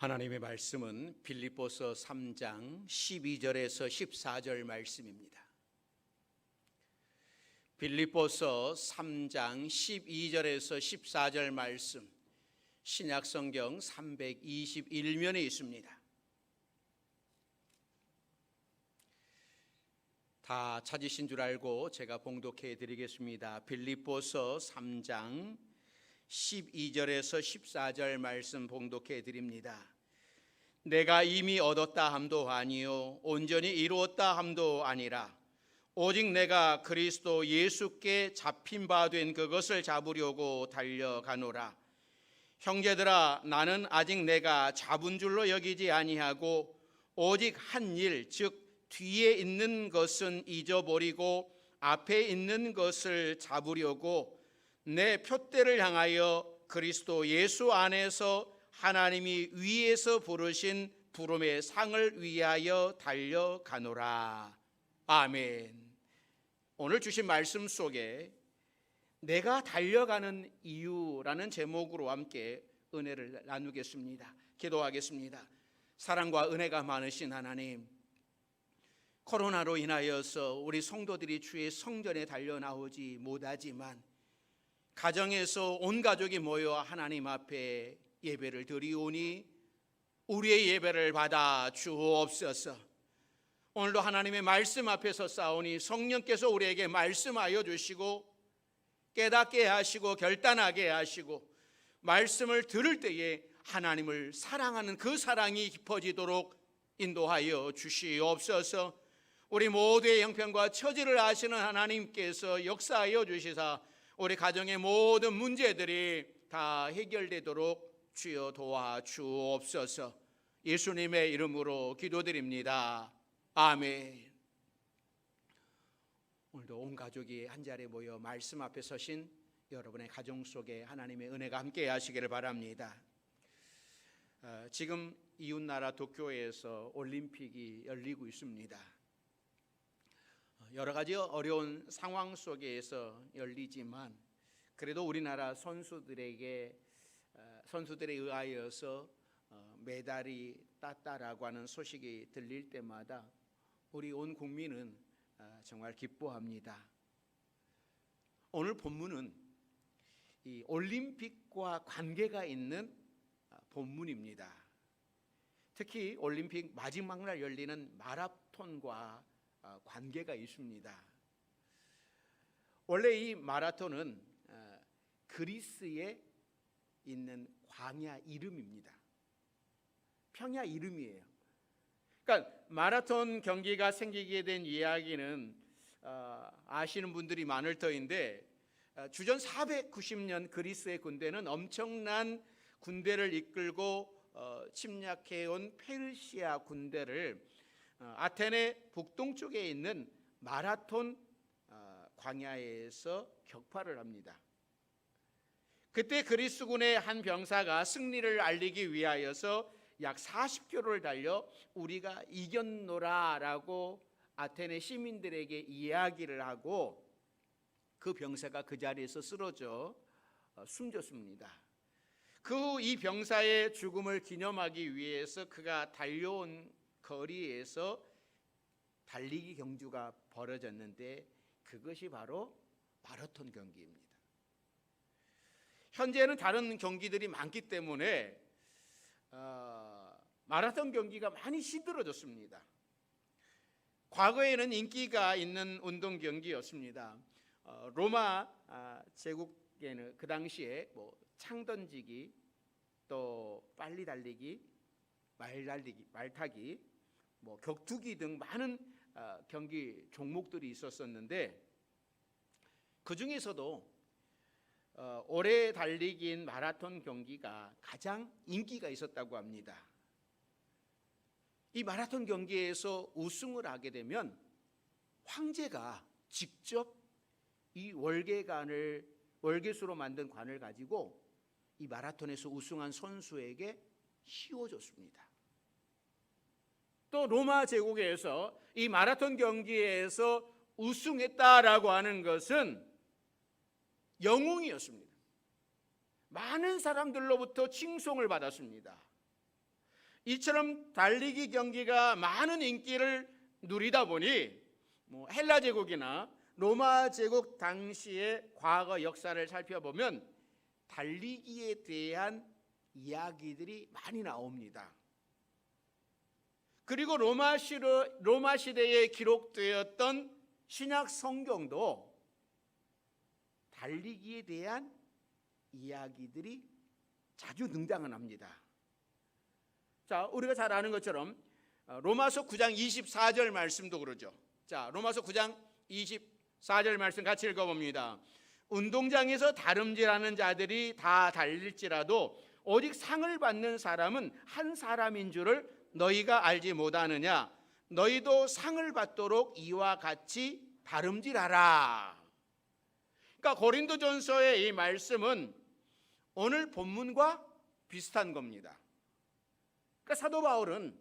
하나님의 말씀은 빌립보서 3장 12절에서 14절 말씀입니다. 빌립보서 3장 12절에서 14절 말씀, 신약성경 321면에 있습니다. 다 찾으신 줄 알고 제가 봉독해 드리겠습니다. 빌립보서 3장 12절에서 14절 말씀 봉독해 드립니다. 내가 이미 얻었다 함도 아니요 온전히 이루었다 함도 아니라 오직 내가 그리스도 예수께 잡힌 바 된 그것을 잡으려고 달려가노라. 형제들아, 나는 아직 내가 잡은 줄로 여기지 아니하고 오직 한 일, 즉 뒤에 있는 것은 잊어버리고 앞에 있는 것을 잡으려고 내 표대를 향하여 그리스도 예수 안에서 하나님이 위에서 부르신 부름의 상을 위하여 달려가노라. 아멘. 오늘 주신 말씀 속에 내가 달려가는 이유라는 제목으로 함께 은혜를 나누겠습니다. 기도하겠습니다. 사랑과 은혜가 많으신 하나님, 코로나로 인하여서 우리 성도들이 주의 성전에 달려 나오지 못하지만 가정에서 온 가족이 모여 하나님 앞에 예배를 드리오니 우리의 예배를 받아 주옵소서. 오늘도 하나님의 말씀 앞에서 싸우니 성령께서 우리에게 말씀하여 주시고 깨닫게 하시고 결단하게 하시고 말씀을 들을 때에 하나님을 사랑하는 그 사랑이 깊어지도록 인도하여 주시옵소서. 우리 모두의 형편과 처지를 아시는 하나님께서 역사하여 주시사 우리 가정의 모든 문제들이 다 해결되도록 주여 도와주옵소서. 예수님의 이름으로 기도드립니다. 아멘. 오늘도 온 가족이 한자리에 모여 말씀 앞에 서신 여러분의 가정 속에 하나님의 은혜가 함께 하시기를 바랍니다. 지금 이웃나라 도쿄에서 올림픽이 열리고 있습니다. 여러 가지 어려운 상황 속에서 열리지만 그래도 우리나라 선수들에 의하여서 메달이 땄다라고 하는 소식이 들릴 때마다 우리 온 국민은 정말 기뻐합니다. 오늘 본문은 이 올림픽과 관계가 있는 본문입니다. 특히 올림픽 마지막 날 열리는 마라톤과 관계가 있습니다. 원래 이 마라톤은 그리스에 있는 광야 이름입니다. 평야 이름이에요. 그러니까 마라톤 경기가 생기게 된 이야기는 아시는 분들이 많을 터인데 주전 490년 그리스의 군대는 엄청난 군대를 이끌고 침략해온 페르시아 군대를 아테네 북동쪽에 있는 마라톤 광야에서 격파를 합니다. 그때 그리스군의 한 병사가 승리를 알리기 위하여서 약 40km를 달려 우리가 이겼노라라고 아테네 시민들에게 이야기를 하고 그 병사가 그 자리에서 쓰러져 숨졌습니다. 이 병사의 죽음을 기념하기 위해서 그가 달려온 거리에서 달리기 경주가 벌어졌는데 그것이 바로 마라톤 경기입니다. 현재는 다른 경기들이 많기 때문에 마라톤 경기가 많이 시들어졌습니다. 과거에는 인기가 있는 운동 경기였습니다. 로마 제국에는 그 당시에 창 던지기, 또 빨리 달리기, 말 타기, 격투기 등 많은 경기 종목들이 있었었는데 그 중에서도 오래 달리기인 마라톤 경기가 가장 인기가 있었다고 합니다. 이 마라톤 경기에서 우승을 하게 되면 황제가 직접 이 월계수로 만든 관을 가지고 이 마라톤에서 우승한 선수에게 씌워줬습니다. 또 로마 제국에서 이 마라톤 경기에서 우승했다라고 하는 것은 영웅이었습니다. 많은 사람들로부터 칭송을 받았습니다. 이처럼 달리기 경기가 많은 인기를 누리다 보니 헬라 제국이나 로마 제국 당시의 과거 역사를 살펴보면 달리기에 대한 이야기들이 많이 나옵니다. 그리고 로마 시대에 기록되었던 신약 성경도 달리기에 대한 이야기들이 자주 등장을 합니다. 자, 우리가 잘 아는 것처럼 로마서 9장 24절 말씀도 그러죠. 자, 로마서 9장 24절 말씀 같이 읽어봅니다. 운동장에서 다름질하는 자들이 다 달릴지라도 오직 상을 받는 사람은 한 사람인 줄을 너희가 알지 못하느냐? 너희도 상을 받도록 이와 같이 다름질하라. 그러니까 고린도전서의 이 말씀은 오늘 본문과 비슷한 겁니다. 그러니까 사도 바울은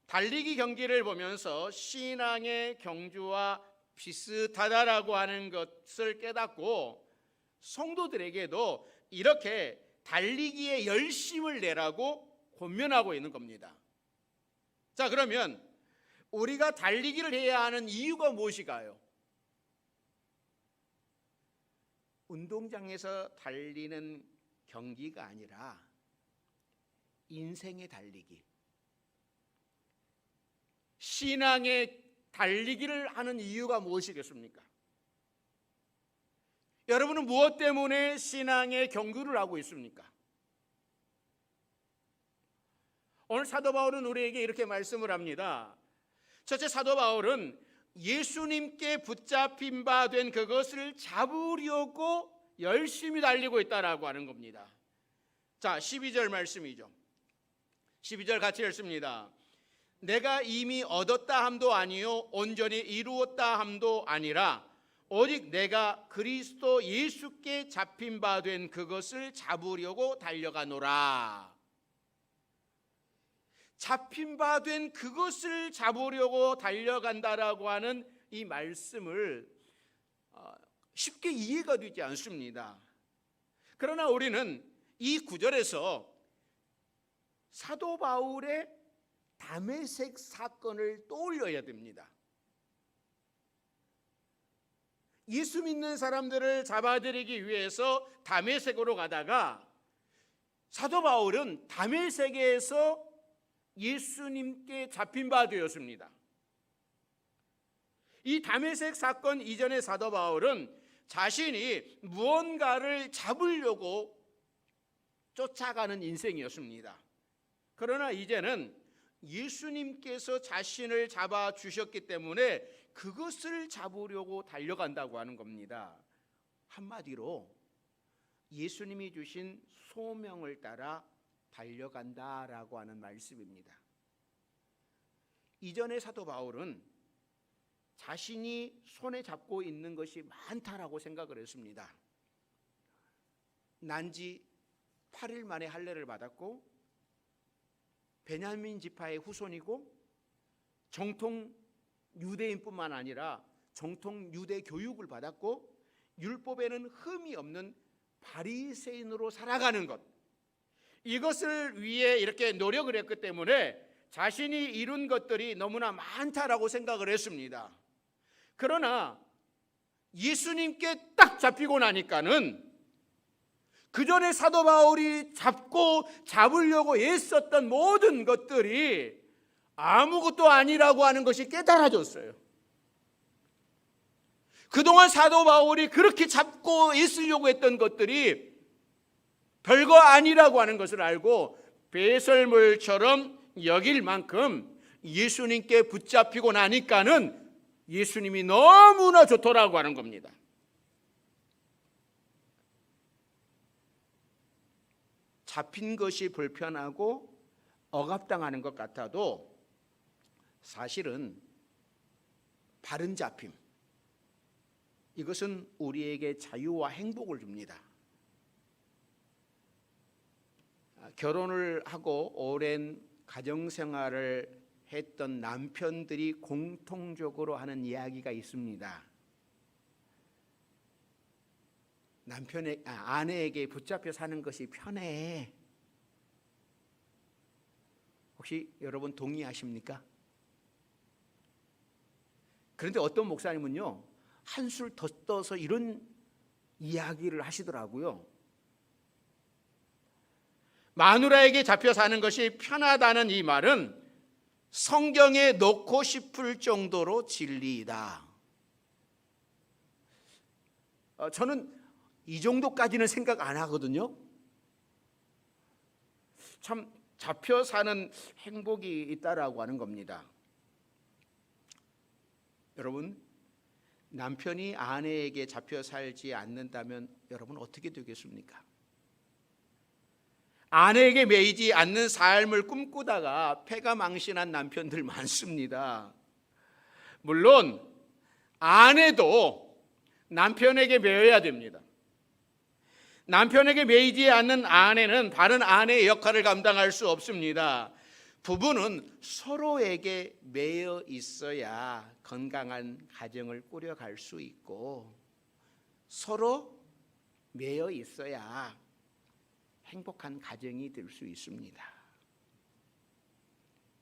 달리기 경기를 보면서 신앙의 경주와 비슷하다라고 하는 것을 깨닫고 성도들에게도 이렇게 달리기에 열심을 내라고 권면하고 있는 겁니다. 자, 그러면 우리가 달리기를 해야 하는 이유가 무엇일까요? 운동장에서 달리는 경기가 아니라 인생의 달리기, 신앙의 달리기를 하는 이유가 무엇이겠습니까? 여러분은 무엇 때문에 신앙의 경주를 하고 있습니까? 오늘 사도 바울은 우리에게 이렇게 말씀을 합니다. 첫째, 사도 바울은 예수님께 붙잡힌 바 된 그것을 잡으려고 열심히 달리고 있다라고 하는 겁니다. 자, 12절 말씀이죠. 12절 같이 읽습니다. 내가 이미 얻었다 함도 아니요 온전히 이루었다 함도 아니라 오직 내가 그리스도 예수께 잡힌 바 된 그것을 잡으려고 달려가노라. 잡힌 바 된 그것을 잡으려고 달려간다라고 하는 이 말씀을 쉽게 이해가 되지 않습니다. 그러나 우리는 이 구절에서 사도 바울의 다메섹 사건을 떠올려야 됩니다. 예수 믿는 사람들을 잡아들이기 위해서 다메섹으로 가다가 사도 바울은 다메섹에서 예수님께 잡힌 바 되었습니다. 이 다메섹 사건 이전에 사도 바울은 자신이 무언가를 잡으려고 쫓아가는 인생이었습니다. 그러나 이제는 예수님께서 자신을 잡아주셨기 때문에 그것을 잡으려고 달려간다고 하는 겁니다. 한마디로 예수님이 주신 소명을 따라 달려간다라고 하는 말씀입니다. 이전에 사도 바울은 자신이 손에 잡고 있는 것이 많다라고 생각을 했습니다. 난지 8일 만에 할례를 받았고 베냐민 지파의 후손이고 정통 유대인뿐만 아니라 정통 유대 교육을 받았고 율법에는 흠이 없는 바리새인으로 살아가는 것, 이것을 위해 이렇게 노력을 했기 때문에 자신이 이룬 것들이 너무나 많다라고 생각을 했습니다. 그러나 예수님께 딱 잡히고 나니까는 그 전에 사도 바울이 잡으려고 애썼던 모든 것들이 아무것도 아니라고 하는 것이 깨달아졌어요. 그동안 사도 바울이 그렇게 잡고 애쓰려고 했던 것들이 별거 아니라고 하는 것을 알고 배설물처럼 여길 만큼 예수님께 붙잡히고 나니까는 예수님이 너무나 좋더라고 하는 겁니다. 잡힌 것이 불편하고 억압당하는 것 같아도 사실은 바른 잡힘, 이것은 우리에게 자유와 행복을 줍니다. 결혼을 하고 오랜 가정생활을 했던 남편들이 공통적으로 하는 이야기가 있습니다. 아내에게 붙잡혀 사는 것이 편해. 혹시 여러분 동의하십니까? 그런데 어떤 목사님은요, 한술 더 떠서 이런 이야기를 하시더라고요. 마누라에게 잡혀 사는 것이 편하다는 이 말은 성경에 넣고 싶을 정도로 진리이다. 저는 이 정도까지는 생각 안 하거든요. 참 잡혀 사는 행복이 있다라고 하는 겁니다. 여러분, 남편이 아내에게 잡혀 살지 않는다면 여러분 어떻게 되겠습니까? 아내에게 매이지 않는 삶을 꿈꾸다가 패가 망신한 남편들 많습니다. 물론 아내도 남편에게 매여야 됩니다. 남편에게 매이지 않는 아내는 바른 아내의 역할을 감당할 수 없습니다. 부부는 서로에게 매여 있어야 건강한 가정을 꾸려갈 수 있고, 서로 매여 있어야 행복한 가정이 될 수 있습니다.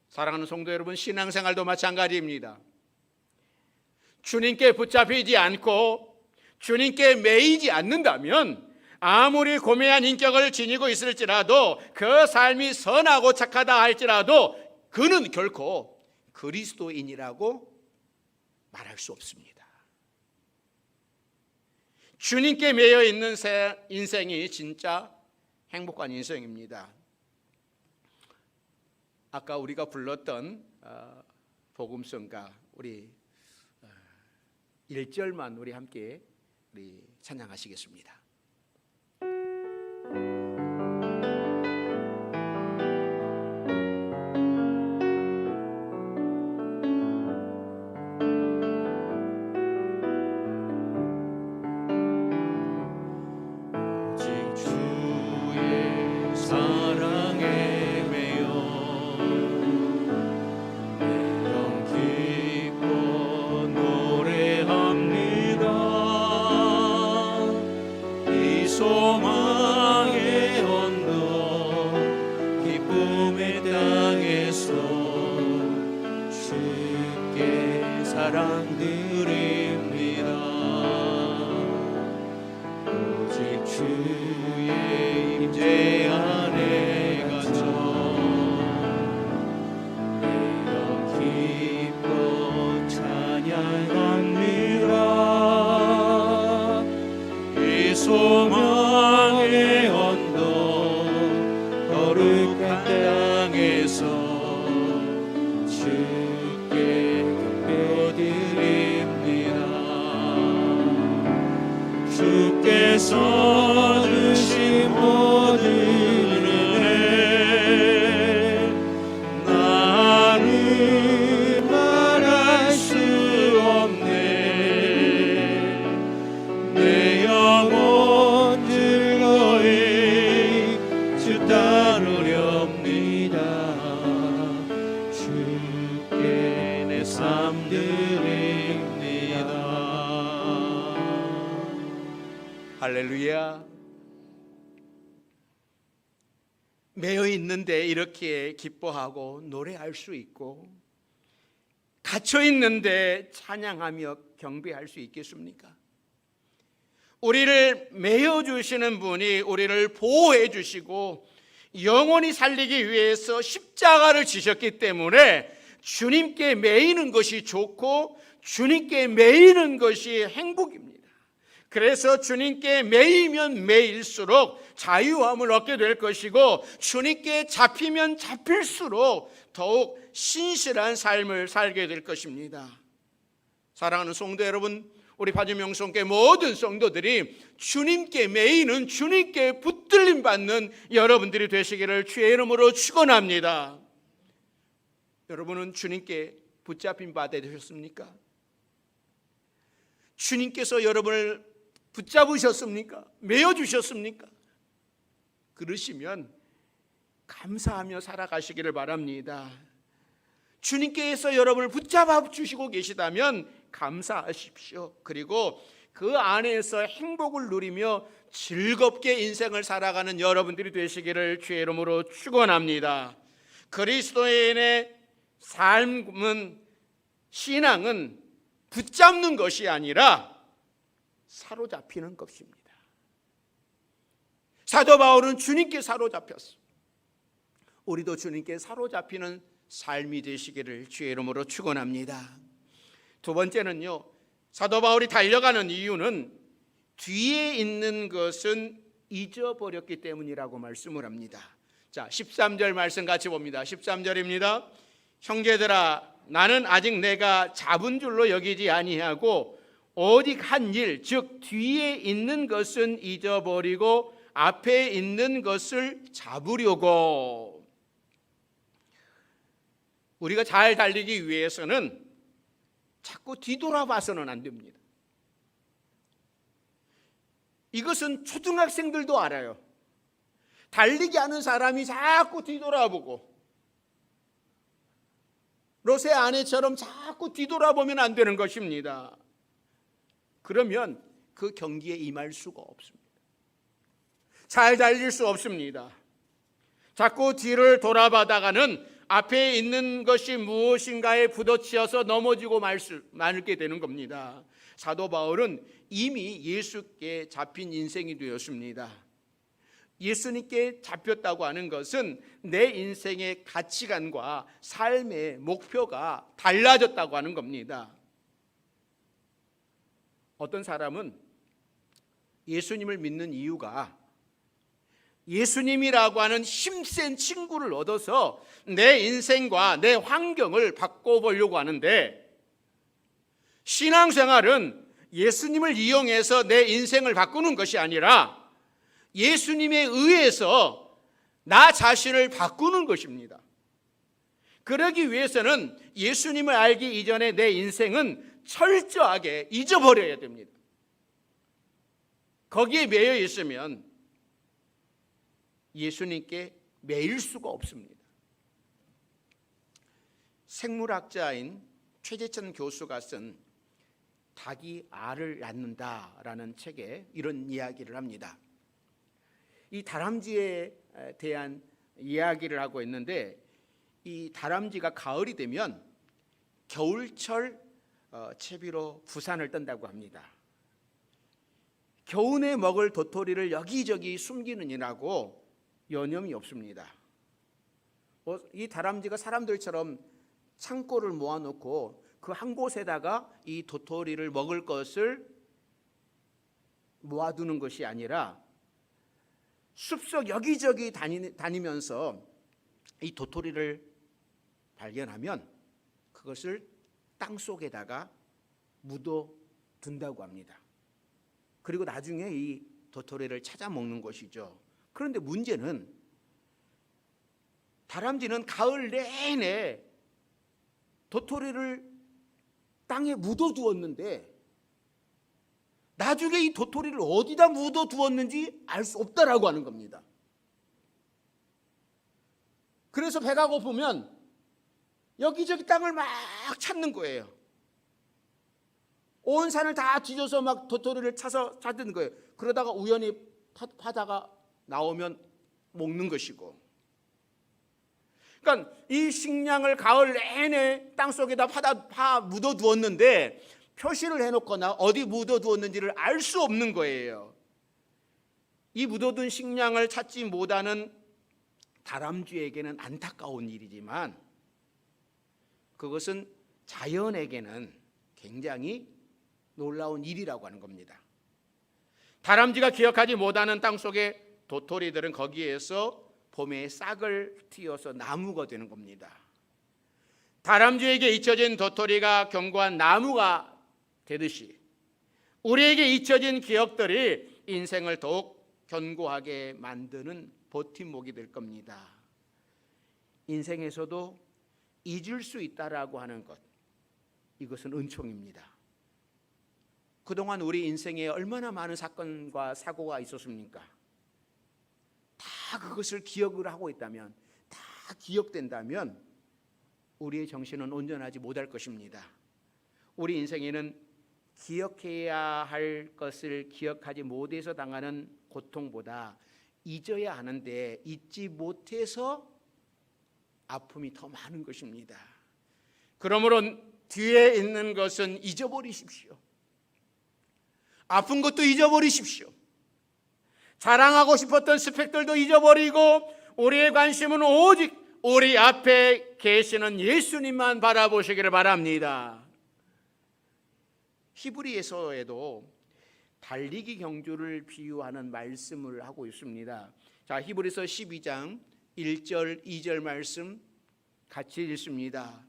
사랑하는 성도 여러분, 신앙생활도 마찬가지입니다. 주님께 붙잡히지 않고 주님께 매이지 않는다면 아무리 고매한 인격을 지니고 있을지라도, 그 삶이 선하고 착하다 할지라도 그는 결코 그리스도인이라고 말할 수 없습니다. 주님께 매여 있는 인생이 진짜 행복한 인생입니다. 아까 우리가 불렀던 복음성가, 우리 1절만 우리 함께 찬양하시겠습니다. 소망의 언덕 기쁨의 땅에서 주께 사랑드립니다. 오직 주의 임재 안에 갇혀 내가 기뻐 찬양합니다. 이 소망의 언덕 거룩한 땅에서 주께 경배드립니다. 주께서 주신 모든 은혜 나는 말할 수 없네. 내 영혼 즐거이 주 따르렵니다. 주께 내 삶 드립니다. 할렐루야. 매여 있는데 이렇게 기뻐하고 노래할 수 있고, 갇혀 있는데 찬양하며 경배할 수 있겠습니까? 우리를 매여 주시는 분이 우리를 보호해 주시고 영원히 살리기 위해서 십자가를 지셨기 때문에 주님께 매이는 것이 좋고 주님께 매이는 것이 행복입니다. 그래서 주님께 매이면 매일수록 자유함을 얻게 될 것이고, 주님께 잡히면 잡힐수록 더욱 신실한 삶을 살게 될 것입니다. 사랑하는 성도 여러분, 우리 파주명성교회 모든 성도들이 주님께 매이는, 주님께 붙들림 받는 여러분들이 되시기를 주의 이름으로 축원합니다. 여러분은 주님께 붙잡힌 바 되셨습니까? 주님께서 여러분을 붙잡으셨습니까? 매어주셨습니까? 그러시면 감사하며 살아가시기를 바랍니다. 주님께서 여러분을 붙잡아 주시고 계시다면 감사하십시오. 그리고 그 안에서 행복을 누리며 즐겁게 인생을 살아가는 여러분들이 되시기를 주의 이름으로 축원합니다. 그리스도인의 삶은, 신앙은 붙잡는 것이 아니라 사로잡히는 것입니다. 사도 바울은 주님께 사로잡혔어. 우리도 주님께 사로잡히는 삶이 되시기를 주의 이름으로 축원합니다. 두 번째는요, 사도 바울이 달려가는 이유는 뒤에 있는 것은 잊어버렸기 때문이라고 말씀을 합니다. 자, 13절 말씀 같이 봅니다. 13절입니다. 형제들아, 나는 아직 내가 잡은 줄로 여기지 아니하고 오직 한 일, 즉 뒤에 있는 것은 잊어버리고 앞에 있는 것을 잡으려고. 우리가 잘 달리기 위해서는 자꾸 뒤돌아봐서는 안 됩니다. 이것은 초등학생들도 알아요. 달리기 하는 사람이 자꾸 뒤돌아보고, 롯의 아내처럼 자꾸 뒤돌아보면 안 되는 것입니다. 그러면 그 경기에 임할 수가 없습니다. 잘 달릴 수 없습니다. 자꾸 뒤를 돌아보다가는 앞에 있는 것이 무엇인가에 부딪혀서 넘어지고 말게 되는 겁니다. 사도 바울은 이미 예수께 잡힌 인생이 되었습니다. 예수님께 잡혔다고 하는 것은 내 인생의 가치관과 삶의 목표가 달라졌다고 하는 겁니다. 어떤 사람은 예수님을 믿는 이유가 예수님이라고 하는 힘센 친구를 얻어서 내 인생과 내 환경을 바꿔보려고 하는데, 신앙생활은 예수님을 이용해서 내 인생을 바꾸는 것이 아니라 예수님에 의해서 나 자신을 바꾸는 것입니다. 그러기 위해서는 예수님을 알기 이전에 내 인생은 철저하게 잊어버려야 됩니다. 거기에 매여 있으면 예수님께 매일 수가 없습니다. 생물학자인 최재천 교수가 쓴 닭이 알을 낳는다라는 책에 이런 이야기를 합니다. 이 다람쥐에 대한 이야기를 하고 있는데, 이 다람쥐가 가을이 되면 겨울철 채비로 부산을 떤다고 합니다. 겨우내 먹을 도토리를 여기저기 숨기느니라고 여념이 없습니다. 이 다람쥐가 사람들처럼 창고를 모아놓고 그 한 곳에다가 이 도토리를 먹을 것을 모아두는 것이 아니라 숲속 여기저기 다니면서 이 도토리를 발견하면 그것을 땅속에다가 묻어둔다고 합니다. 그리고 나중에 이 도토리를 찾아 먹는 것이죠. 그런데 문제는 다람쥐는 가을 내내 도토리를 땅에 묻어두었는데 나중에 이 도토리를 어디다 묻어두었는지 알 수 없다라고 하는 겁니다. 그래서 배가 고프면 여기저기 땅을 막 찾는 거예요. 온 산을 다 뒤져서 막 도토리를 찾는 거예요. 그러다가 우연히 파다가 나오면 먹는 것이고, 그러니까 이 식량을 가을 내내 땅속에다 파 묻어두었는데 표시를 해놓거나 어디 묻어두었는지를 알 수 없는 거예요. 이 묻어둔 식량을 찾지 못하는 다람쥐에게는 안타까운 일이지만 그것은 자연에게는 굉장히 놀라운 일이라고 하는 겁니다. 다람쥐가 기억하지 못하는 땅속의 도토리들은 거기에서 봄에 싹을 틔워서 나무가 되는 겁니다. 다람쥐에게 잊혀진 도토리가 견고한 나무가 되듯이 우리에게 잊혀진 기억들이 인생을 더욱 견고하게 만드는 버팀목이 될 겁니다. 인생에서도 잊을 수 있다라고 하는 것, 이것은 은총입니다. 그동안 우리 인생에 얼마나 많은 사건과 사고가 있었습니까? 다 그것을 기억을 하고 있다면, 다 기억된다면 우리의 정신은 온전하지 못할 것입니다. 우리 인생에는 기억해야 할 것을 기억하지 못해서 당하는 고통보다 잊어야 하는데 잊지 못해서 아픔이 더 많은 것입니다. 그러므로 뒤에 있는 것은 잊어버리십시오. 아픈 것도 잊어버리십시오. 자랑하고 싶었던 스펙들도 잊어버리고 우리의 관심은 오직 우리 앞에 계시는 예수님만 바라보시기를 바랍니다. 히브리서에도 달리기 경주를 비유하는 말씀을 하고 있습니다. 자, 히브리서 12장 1절 2절 말씀 같이 읽습니다.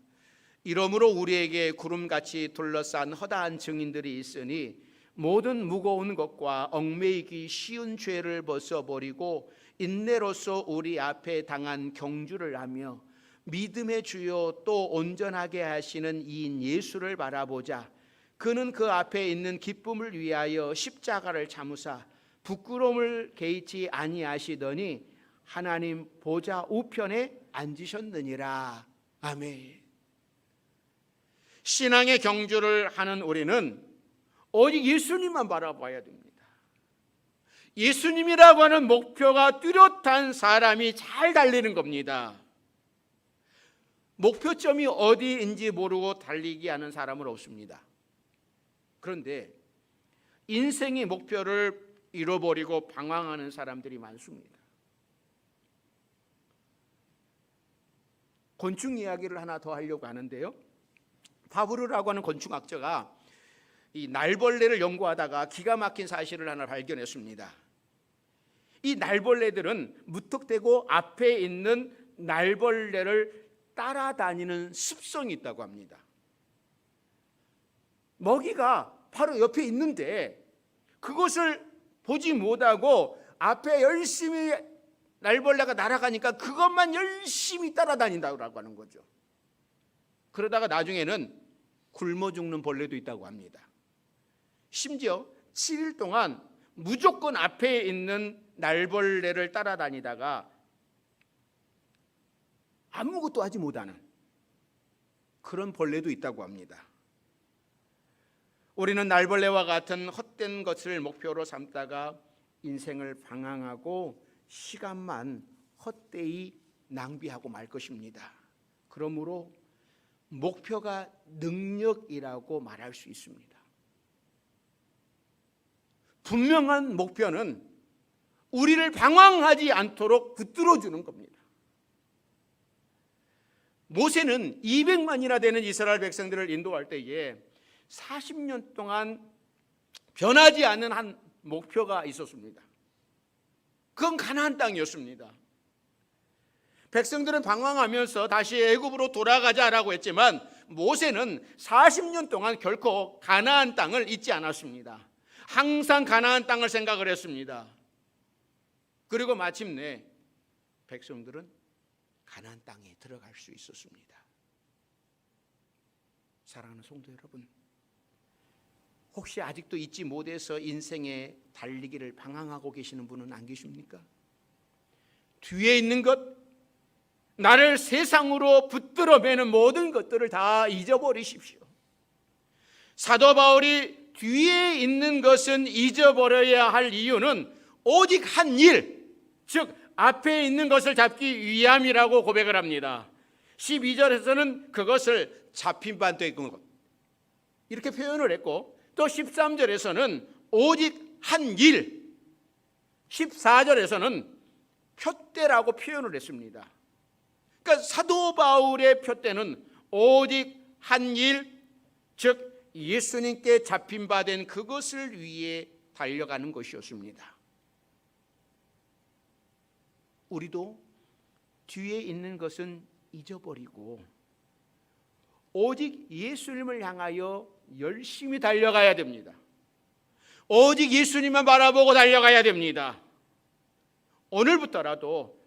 이러므로 우리에게 구름같이 둘러싼 허다한 증인들이 있으니 모든 무거운 것과 얽매이기 쉬운 죄를 벗어버리고 인내로서 우리 앞에 당한 경주를 하며 믿음의 주요 또 온전하게 하시는 이인 예수를 바라보자. 그는 그 앞에 있는 기쁨을 위하여 십자가를 참으사 부끄러움을 개의치 아니하시더니 하나님 보좌 우편에 앉으셨느니라. 아멘. 신앙의 경주를 하는 우리는 오직 예수님만 바라봐야 됩니다. 예수님이라고 하는 목표가 뚜렷한 사람이 잘 달리는 겁니다. 목표점이 어디인지 모르고 달리기 하는 사람은 없습니다. 그런데 인생의 목표를 잃어버리고 방황하는 사람들이 많습니다. 곤충 이야기를 하나 더 하려고 하는데요. 파브르라고 하는 곤충학자가 이 날벌레를 연구하다가 기가 막힌 사실을 하나 발견했습니다. 이 날벌레들은 무턱대고 앞에 있는 날벌레를 따라다니는 습성이 있다고 합니다. 먹이가 바로 옆에 있는데 그것을 보지 못하고 앞에 열심히 날벌레가 날아가니까 그것만 열심히 따라다닌다고 하는 거죠. 그러다가 나중에는 굶어 죽는 벌레도 있다고 합니다. 심지어 7일 동안 무조건 앞에 있는 날벌레를 따라다니다가 아무것도 하지 못하는 그런 벌레도 있다고 합니다. 우리는 날벌레와 같은 헛된 것을 목표로 삼다가 인생을 방황하고 시간만 헛되이 낭비하고 말 것입니다. 그러므로 목표가 능력이라고 말할 수 있습니다. 분명한 목표는 우리를 방황하지 않도록 붙들어주는 겁니다. 모세는 200만이나 되는 이스라엘 백성들을 인도할 때에 40년 동안 변하지 않는 한 목표가 있었습니다. 그건 가나안 땅이었습니다. 백성들은 방황하면서 다시 애굽으로 돌아가자라고 했지만 모세는 40년 동안 결코 가나안 땅을 잊지 않았습니다. 항상 가나안 땅을 생각을 했습니다. 그리고 마침내 백성들은 가나안 땅에 들어갈 수 있었습니다. 사랑하는 성도 여러분, 혹시 아직도 잊지 못해서 인생의 달리기를 방황하고 계시는 분은 안 계십니까? 뒤에 있는 것, 나를 세상으로 붙들어 매는 모든 것들을 다 잊어버리십시오. 사도 바울이 뒤에 있는 것은 잊어버려야 할 이유는 오직 한 일, 즉 앞에 있는 것을 잡기 위함이라고 고백을 합니다. 12절에서는 그것을 잡힌 바 된 것 이렇게 표현을 했고, 또 13절에서는 오직 한 일, 14절에서는 표대라고 표현을 했습니다. 그러니까 사도 바울의 표대는 오직 한 일, 즉 예수님께 잡힌 바 된 그것을 위해 달려가는 것이었습니다. 우리도 뒤에 있는 것은 잊어버리고 오직 예수님을 향하여 열심히 달려가야 됩니다. 오직 예수님만 바라보고 달려가야 됩니다. 오늘부터라도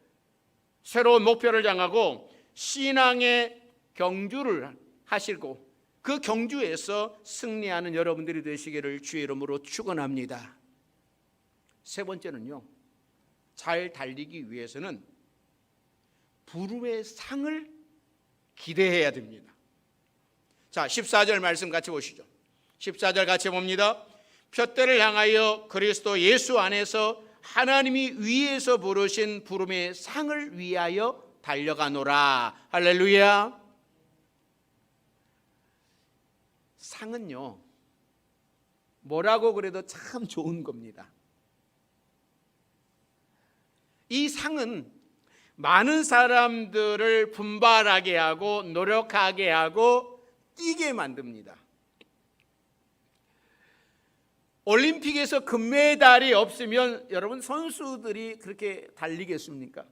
새로운 목표를 정하고 신앙의 경주를 하시고 그 경주에서 승리하는 여러분들이 되시기를 주의 이름으로 축원합니다. 세 번째는요, 잘 달리기 위해서는 부름의 상을 기대해야 됩니다. 자, 14절 말씀 같이 보시죠. 14절 같이 봅니다. 표대를 향하여 그리스도 예수 안에서 하나님이 위에서 부르신 부름의 상을 위하여 달려가노라. 할렐루야. 상은요, 뭐라고 그래도 참 좋은 겁니다. 이 상은 많은 사람들을 분발하게 하고 노력하게 하고 뛰게 만듭니다. 올림픽에서 금메달이 없으면 여러분 선수들이 그렇게 달리겠습니까?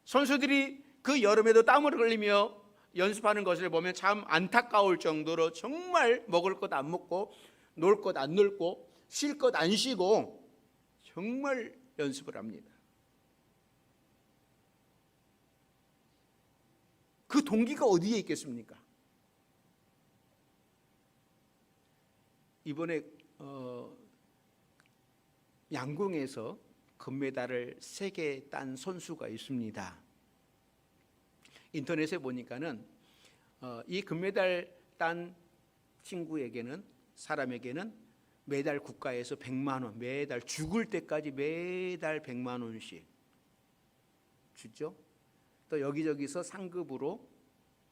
선수들이 그 여름에도 땀을 흘리며 연습하는 것을 보면 참 안타까울 정도로 정말 먹을 것 안 먹고 놀 것 안 놀고 쉴 것 안 쉬고 정말 연습을 합니다. 그 동기가 어디에 있겠습니까? 이번에 양궁에서 금메달을 3개 딴 선수가 있습니다. 인터넷에 보니까는 이 금메달 딴 친구에게는, 사람에게는 매달 국가에서 100만 원, 매달 죽을 때까지 매달 100만 원씩 주죠. 또 여기저기서 상급으로,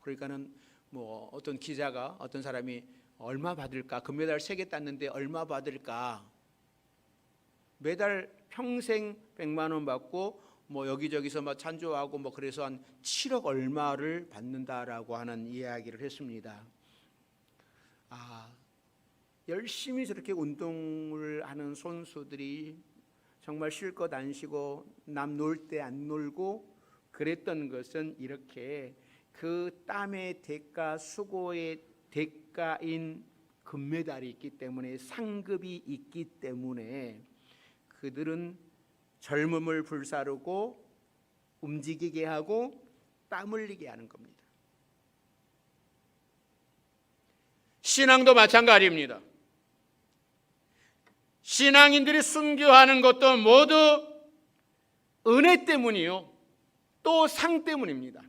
그러니까는 뭐 어떤 기자가, 어떤 사람이 얼마 받을까, 금메달 3개 땄는데 얼마 받을까, 매달 평생 100만 원 받고 뭐 여기저기서 막 찬조하고 뭐 그래서 한 7억 얼마를 받는다라고 하는 이야기를 했습니다. 열심히 저렇게 운동을 하는 선수들이 정말 쉴 것 안 쉬고 남 놀 때 안 놀고 그랬던 것은 이렇게 그 땀의 대가, 수고의 대가인 금메달이 있기 때문에, 상급이 있기 때문에 그들은 젊음을 불사르고 움직이게 하고 땀 흘리게 하는 겁니다. 신앙도 마찬가지입니다. 신앙인들이 순교하는 것도 모두 은혜 때문이요, 또 상 때문입니다.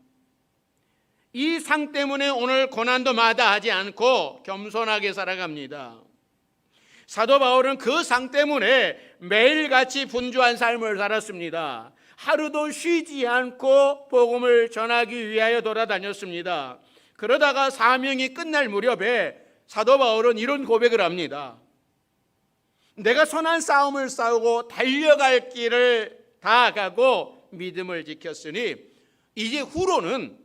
이 상 때문에 오늘 고난도 마다하지 않고 겸손하게 살아갑니다. 사도 바울은 그 상 때문에 매일같이 분주한 삶을 살았습니다. 하루도 쉬지 않고 복음을 전하기 위하여 돌아다녔습니다. 그러다가 사명이 끝날 무렵에 사도 바울은 이런 고백을 합니다. 내가 선한 싸움을 싸우고 달려갈 길을 다 가고 믿음을 지켰으니 이제 후로는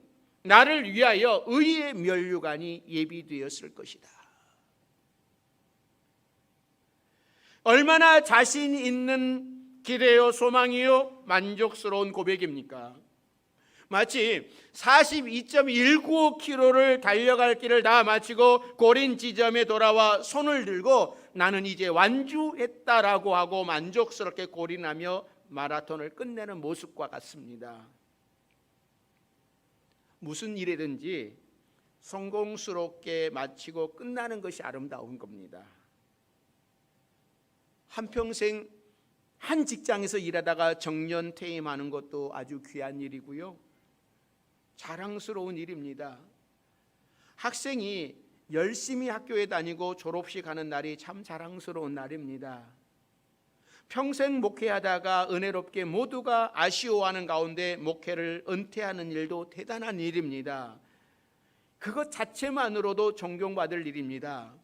나를 위하여 의의 면류관이 예비되었을 것이다. 얼마나 자신 있는 기대요, 소망이요, 만족스러운 고백입니까? 마치 42.195km를 달려갈 길을 다 마치고 고린 지점에 돌아와 손을 들고 나는 이제 완주했다라고 하고 만족스럽게 고린하며 마라톤을 끝내는 모습과 같습니다. 무슨 일이든지 성공스럽게 마치고 끝나는 것이 아름다운 겁니다. 한평생 한 직장에서 일하다가 정년 퇴임하는 것도 아주 귀한 일이고요, 자랑스러운 일입니다. 학생이 열심히 학교에 다니고 졸업식 하는 날이 참 자랑스러운 날입니다. 평생 목회하다가 은혜롭게 모두가 아쉬워하는 가운데 목회를 은퇴하는 일도 대단한 일입니다. 그것 자체만으로도 존경받을 일입니다.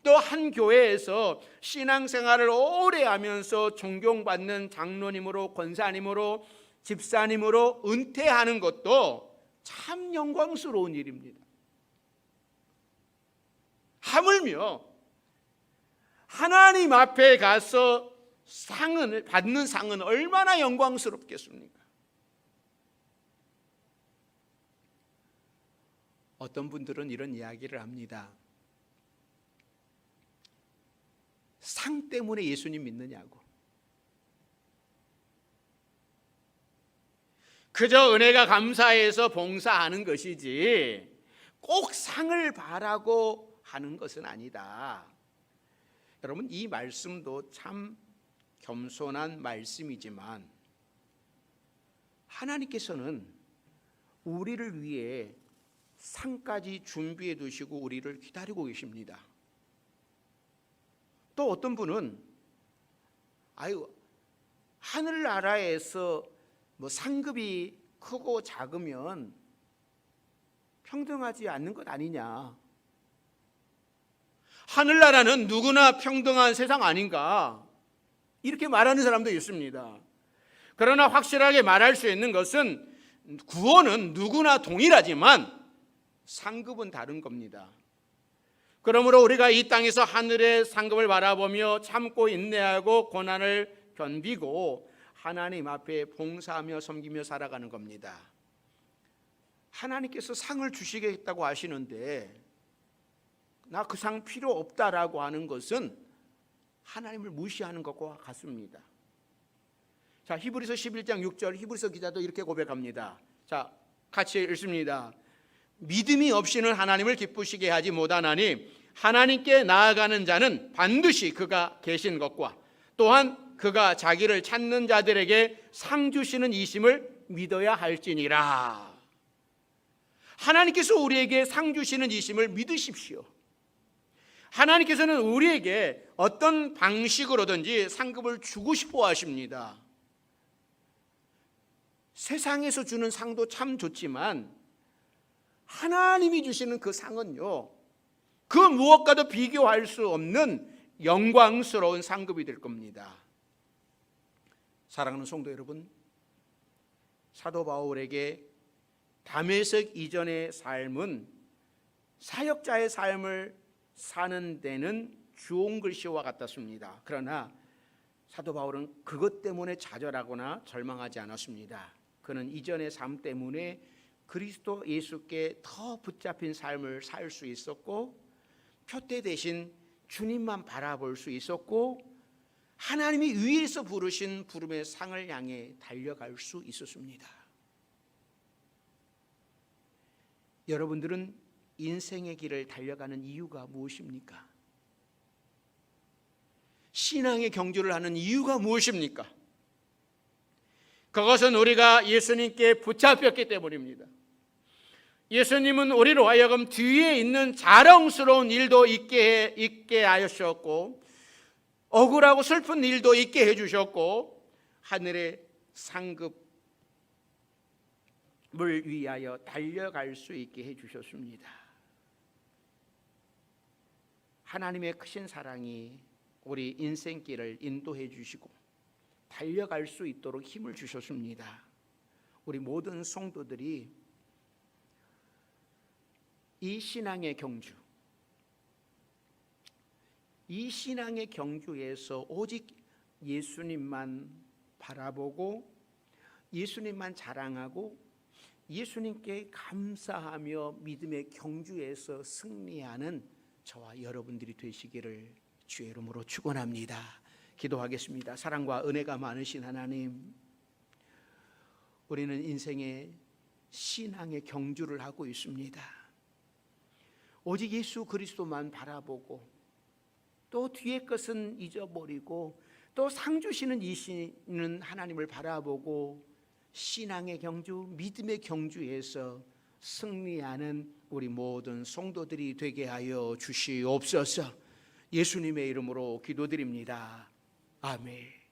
또 한 교회에서 신앙생활을 오래 하면서 존경받는 장로님으로, 권사님으로, 집사님으로 은퇴하는 것도 참 영광스러운 일입니다. 하물며 하나님 앞에 가서 상을 받는 상은 얼마나 영광스럽겠습니까? 어떤 분들은 이런 이야기를 합니다. 상 때문에 예수님 믿느냐고. 그저 은혜가 감사해서 봉사하는 것이지 꼭 상을 바라고 하는 것은 아니다. 여러분, 이 말씀도 참 겸손한 말씀이지만 하나님께서는 우리를 위해 상까지 준비해 두시고 우리를 기다리고 계십니다. 또 어떤 분은 하늘나라에서 뭐 상급이 크고 작으면 평등하지 않는 것 아니냐. 하늘나라는 누구나 평등한 세상 아닌가, 이렇게 말하는 사람도 있습니다. 그러나 확실하게 말할 수 있는 것은 구원은 누구나 동일하지만 상급은 다른 겁니다. 그러므로 우리가 이 땅에서 하늘의 상급을 바라보며 참고 인내하고 고난을 견디고 하나님 앞에 봉사하며 섬기며 살아가는 겁니다. 하나님께서 상을 주시겠다고 하시는데 나 그 상 필요 없다라고 하는 것은 하나님을 무시하는 것과 같습니다. 자, 히브리서 11장 6절 히브리서 기자도 이렇게 고백합니다. 자, 같이 읽습니다. 믿음이 없이는 하나님을 기쁘시게 하지 못하나니 하나님께 나아가는 자는 반드시 그가 계신 것과 또한 그가 자기를 찾는 자들에게 상 주시는 이심을 믿어야 할지니라. 하나님께서 우리에게 상 주시는 이심을 믿으십시오. 하나님께서는 우리에게 어떤 방식으로든지 상급을 주고 싶어 하십니다. 세상에서 주는 상도 참 좋지만 하나님이 주시는 그 상은요, 그 무엇과도 비교할 수 없는 영광스러운 상급이 될 겁니다. 사랑하는 성도 여러분, 사도 바울에게 다메섹 이전의 삶은 사역자의 삶을 사는 데는 좋은 글씨와 같았습니다. 그러나 사도 바울은 그것 때문에 좌절하거나 절망하지 않았습니다. 그는 이전의 삶 때문에 그리스도 예수께 더 붙잡힌 삶을 살 수 있었고 표대 대신 주님만 바라볼 수 있었고 하나님이 위에서 부르신 부름의 상을 향해 달려갈 수 있었습니다. 여러분들은 인생의 길을 달려가는 이유가 무엇입니까? 신앙의 경주를 하는 이유가 무엇입니까? 그것은 우리가 예수님께 붙잡혔기 때문입니다. 예수님은 우리로 하여금 뒤에 있는 자랑스러운 일도 있게 하셨고 억울하고 슬픈 일도 있게 해주셨고 하늘의 상급을 위하여 달려갈 수 있게 해주셨습니다. 하나님의 크신 사랑이 우리 인생길을 인도해 주시고 달려갈 수 있도록 힘을 주셨습니다. 우리 모든 성도들이 이 신앙의 경주, 이 신앙의 경주에서 오직 예수님만 바라보고 예수님만 자랑하고 예수님께 감사하며 믿음의 경주에서 승리하는 저와 여러분들이 되시기를 주의 이름으로 축원합니다. 기도하겠습니다. 사랑과 은혜가 많으신 하나님, 우리는 인생의 신앙의 경주를 하고 있습니다. 오직 예수 그리스도만 바라보고 또 뒤의 것은 잊어버리고 또 상 주시는 이시는 하나님을 바라보고 신앙의 경주, 믿음의 경주에서 승리하는 우리 모든 성도들이 되게 하여 주시옵소서. 예수님의 이름으로 기도드립니다. 아멘.